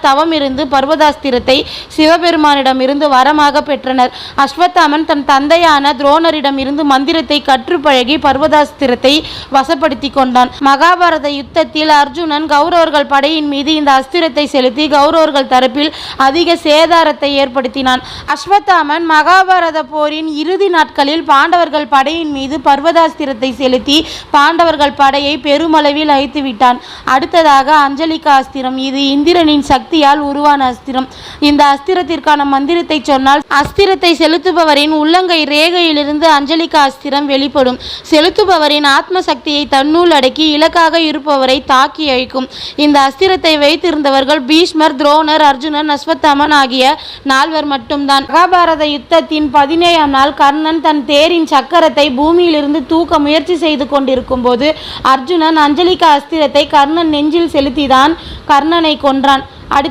தவமிருந்து பர்வதாஸ்திரத்தை சிவபெருமானிடமிருந்து வரமாக பெற்றனர். அஸ்வத்தாமன் தன் தந்தையான துரோணரிடம் இருந்து மந்திரத்தை கற்று பழகி பர்வதாஸ்திரத்தை வசப்படுத்தி கொண்டான். மகாபாரத யுத்தத்தில் அர்ஜுனன் கௌரவர்கள் படையின் மீது இந்த அஸ்திரத்தை செலுத்தி கௌரவர்கள் தரப்பில் அதிக சேதாரத்தை ஏற்படுத்தினான். அஸ்வத்தாமன் மகாபாரத போரின் இறுதி நாட்களில் பாண்டவர்கள் படையின் மீது பர்வதாஸ்திரத்தை செலுத்தி பாண்டவர்கள் படையை பெருமளவில் அழித்துவிட்டான். அடுத்ததாக அஞ்சலிகா அஸ்திரம். இது இந்திரனின் சக்தியால் உருவான அஸ்திரம். இந்த அஸ்திரத்திற்கான மந்திரத்தை சொன்னால் அஸ்திரத்தை செலுத்துபவரின் உள்ளங்கை ரேகையிலிருந்து அஞ்சலிகா அஸ்திரம் வெளிப்படும். செலுத்துபவரின் ஆத்ம சக்தியை தன்னுள் அடக்கி இலக்காக இருப்பவரை தாக்கி அழிக்கும். இந்த அஸ்திரத்தை வைத்திருந்தவர்கள் பீஷ்மர், துரோணர், அர்ஜுனன், அஸ்வத்தாமன் ஆகிய 4 மட்டும்தான். மகாபாரத யுத்தத்தின் 17ஆம் நாள் கர்ணன் தன் தேரின் சக்கரத்தை பூமியிலிருந்து தூக்க முயற்சி செய்து கொண்டிருக்கும் போது அர்ஜுனன் அஞ்சலிகா அஸ்திரத்தை கர்ணன் நெஞ்சில் செலுத்திதான் கர்ணனை கொன்றான்.